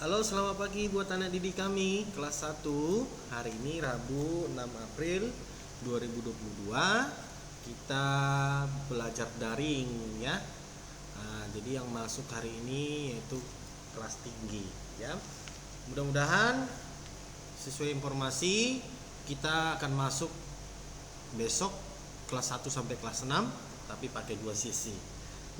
Halo, selamat pagi buat anak didik kami kelas 1. Hari ini Rabu 6 April 2022. Kita belajar daring ya. Jadi yang masuk hari ini yaitu kelas tinggi ya. Mudah-mudahan sesuai informasi kita akan masuk besok kelas 1 sampai kelas 6 tapi pakai 2 sesi.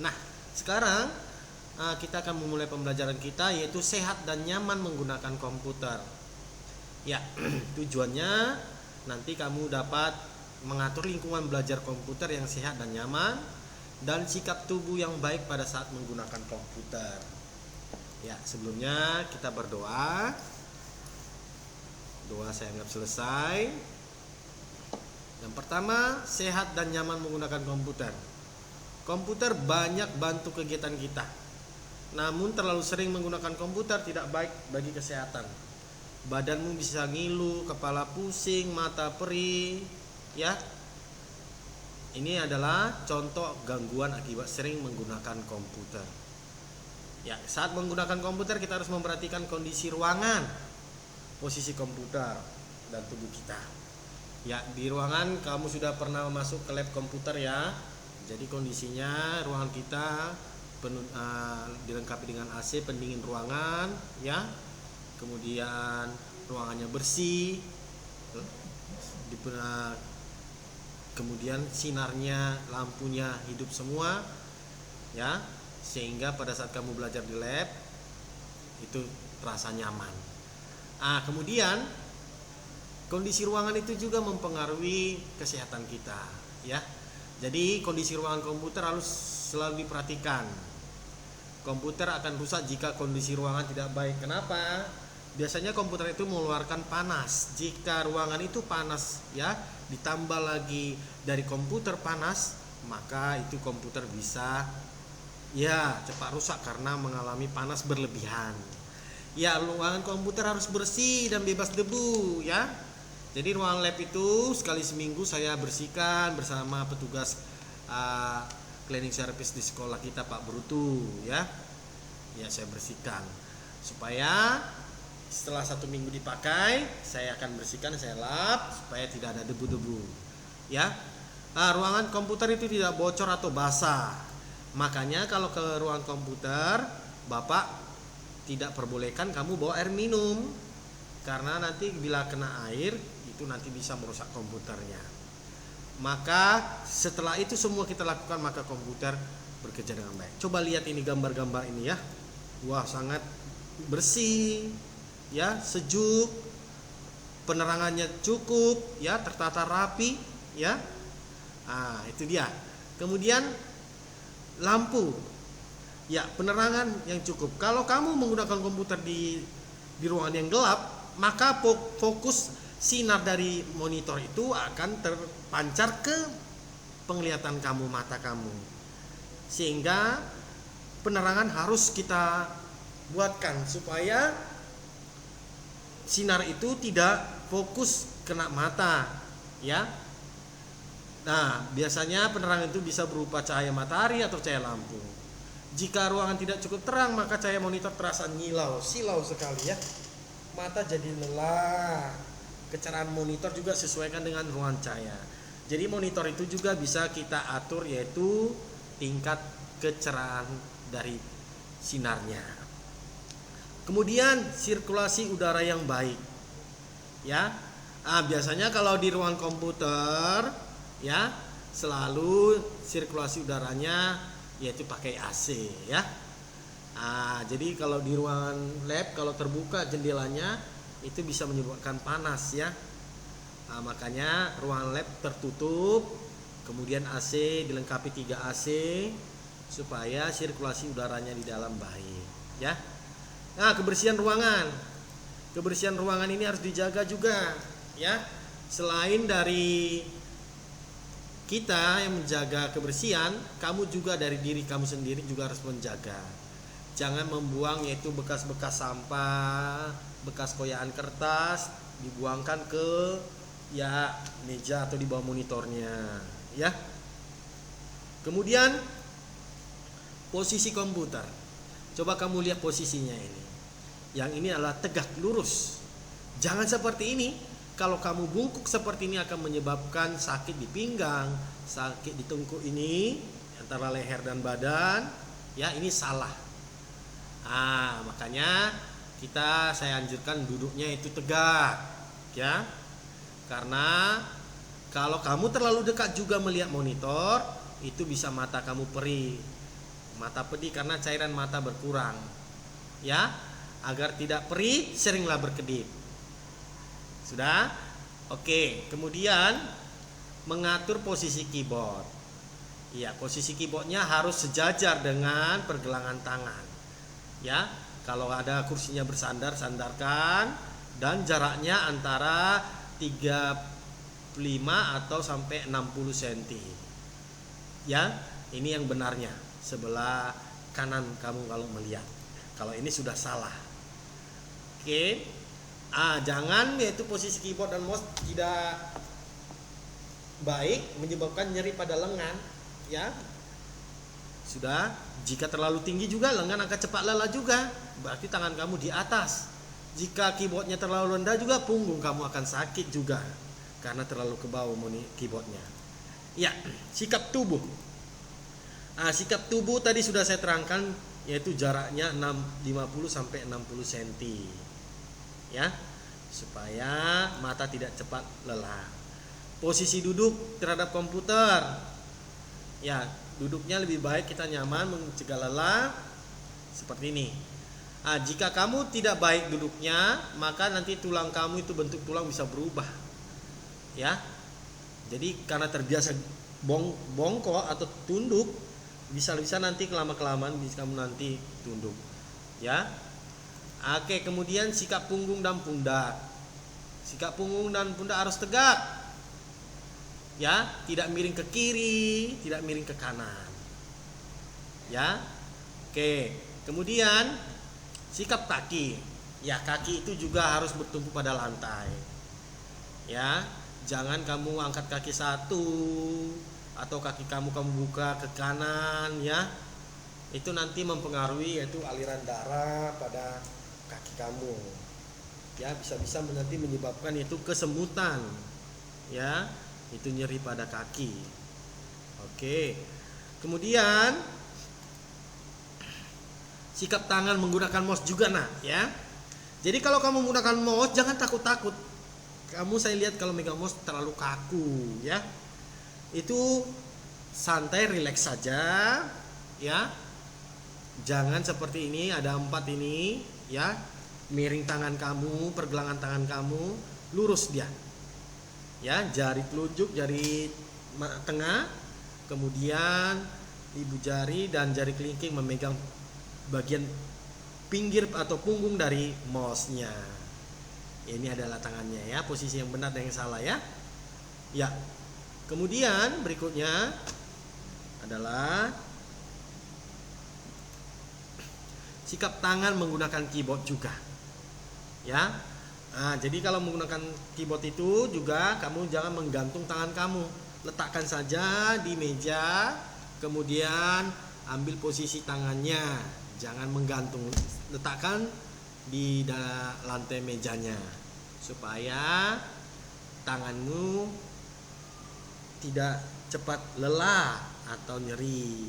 Nah, sekarang kita akan memulai pembelajaran kita yaitu sehat dan nyaman menggunakan komputer. Ya, tujuannya nanti kamu dapat mengatur lingkungan belajar komputer yang sehat dan nyaman dan sikap tubuh yang baik pada saat menggunakan komputer. Ya, sebelumnya kita berdoa. Doa saya anggap selesai. Yang pertama, sehat dan nyaman menggunakan komputer. Komputer banyak bantu kegiatan kita. Namun terlalu sering menggunakan komputer tidak baik bagi kesehatan. Badanmu bisa ngilu, kepala pusing, mata perih, ya. Ini adalah contoh gangguan akibat sering menggunakan komputer. Ya, saat menggunakan komputer kita harus memperhatikan kondisi ruangan, posisi komputer dan tubuh kita. Ya, di ruangan kamu sudah pernah masuk ke lab komputer ya. Jadi kondisinya ruangan kita dilengkapi dengan AC pendingin ruangan ya, kemudian ruangannya bersih, kemudian sinarnya, lampunya hidup semua ya, sehingga pada saat kamu belajar di lab itu terasa nyaman. Kemudian kondisi ruangan itu juga mempengaruhi kesehatan kita ya. Jadi kondisi ruangan komputer harus selalu diperhatikan. Komputer akan rusak jika kondisi ruangan tidak baik. Kenapa? Biasanya komputer itu mengeluarkan panas. Jika ruangan itu panas ya, ditambah lagi dari komputer panas, maka itu komputer bisa ya cepat rusak karena mengalami panas berlebihan. Ya, ruangan komputer harus bersih dan bebas debu ya. Jadi ruangan lab itu sekali seminggu saya bersihkan bersama petugas cleaning service di sekolah kita, Pak Brutu ya. Ya, saya bersihkan supaya setelah 1 minggu dipakai saya akan bersihkan, saya lap supaya tidak ada debu-debu ya. Ruangan komputer itu tidak bocor atau basah. Makanya kalau ke ruang komputer Bapak tidak perbolehkan kamu bawa air minum, karena nanti bila kena air itu nanti bisa merusak komputernya. Maka setelah itu semua kita lakukan, maka komputer bekerja dengan baik. Coba lihat ini gambar-gambar ini ya. Wah, sangat bersih ya, sejuk, penerangannya cukup ya, tertata rapi ya. Itu dia. Kemudian lampu ya, penerangan yang cukup. Kalau kamu menggunakan komputer di ruangan yang gelap, maka fokus sinar dari monitor itu akan terpancar ke penglihatan kamu, mata kamu. Sehingga penerangan harus kita buatkan supaya sinar itu tidak fokus kena mata ya. Nah, biasanya penerangan itu bisa berupa cahaya matahari atau cahaya lampu. Jika ruangan tidak cukup terang, maka cahaya monitor terasa silau sekali ya. Mata jadi lelah. Kecerahan monitor juga sesuaikan dengan ruangan cahaya. Jadi monitor itu juga bisa kita atur, yaitu tingkat kecerahan dari sinarnya. Kemudian sirkulasi udara yang baik ya. Biasanya kalau di ruangan komputer ya, selalu sirkulasi udaranya yaitu pakai AC ya. Jadi kalau di ruangan lab, kalau terbuka jendelanya itu bisa menyebabkan panas ya. Makanya ruangan lab tertutup, kemudian AC dilengkapi 3 AC supaya sirkulasi udaranya di dalam baik ya. Kebersihan ruangan. Kebersihan ruangan ini harus dijaga juga ya. Selain dari kita yang menjaga kebersihan, kamu juga dari diri kamu sendiri juga harus menjaga. Jangan membuang yaitu bekas-bekas sampah, bekas koyaan kertas dibuangkan ke ya meja atau di bawah monitornya ya. Kemudian posisi komputer. Coba kamu lihat posisinya ini. Yang ini adalah tegak lurus. Jangan seperti ini. Kalau kamu bungkuk seperti ini akan menyebabkan sakit di pinggang, sakit di tengkuk ini antara leher dan badan. Ya, ini salah. Makanya saya anjurkan duduknya itu tegak, ya. Karena kalau kamu terlalu dekat juga melihat monitor, itu bisa mata kamu perih. Mata pedih karena cairan mata berkurang. Ya, agar tidak perih, seringlah berkedip. Sudah? Oke, kemudian mengatur posisi keyboard. Ya, posisi keyboardnya harus sejajar dengan pergelangan tangan. Ya, kalau ada kursinya bersandar, sandarkan, dan jaraknya antara 35 atau sampai 60 cm. Ya, ini yang benarnya, sebelah kanan kamu kalau melihat. Kalau ini sudah salah. Oke. Jangan yaitu posisi keyboard dan mouse tidak baik menyebabkan nyeri pada lengan, ya. Sudah, jika terlalu tinggi juga lengan akan cepat lelah juga. Berarti tangan kamu di atas. Jika keyboardnya terlalu rendah juga punggung kamu akan sakit juga karena terlalu ke bawah keyboardnya. Ya, sikap tubuh. Sikap tubuh tadi sudah saya terangkan, yaitu jaraknya 50 sampai 60 cm. Ya, supaya mata tidak cepat lelah. Posisi duduk terhadap komputer. Ya, duduknya lebih baik kita nyaman, mencegah lelah seperti ini. Jika kamu tidak baik duduknya, maka nanti tulang kamu itu bentuk tulang bisa berubah. Ya. Jadi karena terbiasa bongkok atau tunduk, bisa nanti kelamaan bisa kamu nanti tunduk. Ya. Oke, kemudian sikap punggung dan pundak. Sikap punggung dan pundak harus tegak. Ya, tidak miring ke kiri, tidak miring ke kanan. Ya. Oke, kemudian sikap kaki. Ya, kaki itu juga harus bertumpu pada lantai. Ya, jangan kamu angkat kaki satu atau kaki kamu buka ke kanan, ya. Itu nanti mempengaruhi yaitu aliran darah pada kaki kamu. Ya, bisa nanti menyebabkan itu kesemutan. Ya, itu nyeri pada kaki. Oke. Kemudian sikap tangan menggunakan mouse juga, ya. Jadi kalau kamu menggunakan mouse jangan takut-takut. Kamu saya lihat kalau megang mouse terlalu kaku, ya. Itu santai, rileks saja, ya. Jangan seperti ini, ada 4 ini, ya. Miring tangan kamu, pergelangan tangan kamu, lurus dia. Ya, jari telunjuk, jari tengah, kemudian ibu jari dan jari kelingking memegang bagian pinggir atau punggung dari mouse-nya. Ini adalah tangannya, ya, posisi yang benar dan yang salah, ya. Ya. Kemudian berikutnya adalah sikap tangan menggunakan keyboard juga. Ya. Jadi kalau menggunakan keyboard itu juga kamu jangan menggantung tangan kamu. Letakkan saja di meja, kemudian ambil posisi tangannya. Jangan menggantung. Letakkan di lantai mejanya supaya tanganmu tidak cepat lelah atau nyeri,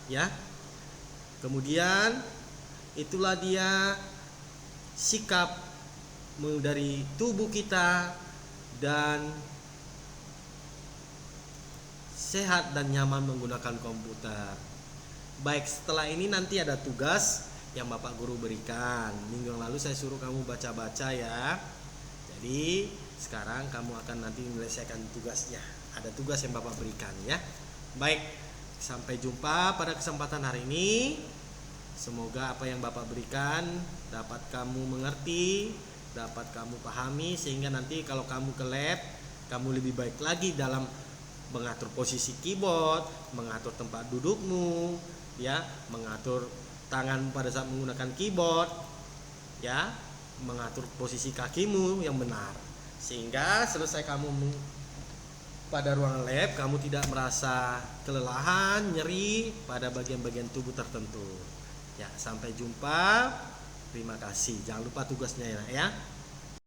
ya. Kemudian itulah dia sikap dari tubuh kita dan sehat dan nyaman menggunakan komputer. Baik, setelah ini nanti ada tugas yang Bapak Guru berikan. Minggu yang lalu saya suruh kamu baca-baca, ya. Jadi sekarang kamu akan nanti menyelesaikan tugasnya. Ada tugas yang Bapak berikan, ya. Baik, sampai jumpa pada kesempatan hari ini. Semoga apa yang Bapak berikan dapat kamu mengerti, dapat kamu pahami, sehingga nanti kalau kamu ke lab, kamu lebih baik lagi dalam mengatur posisi keyboard, mengatur tempat dudukmu, ya, mengatur tangan pada saat menggunakan keyboard, ya, mengatur posisi kakimu yang benar, sehingga selesai kamu pada ruangan lab, kamu tidak merasa kelelahan, nyeri pada bagian-bagian tubuh tertentu. Ya, sampai jumpa. Terima kasih. Jangan lupa tugasnya ya.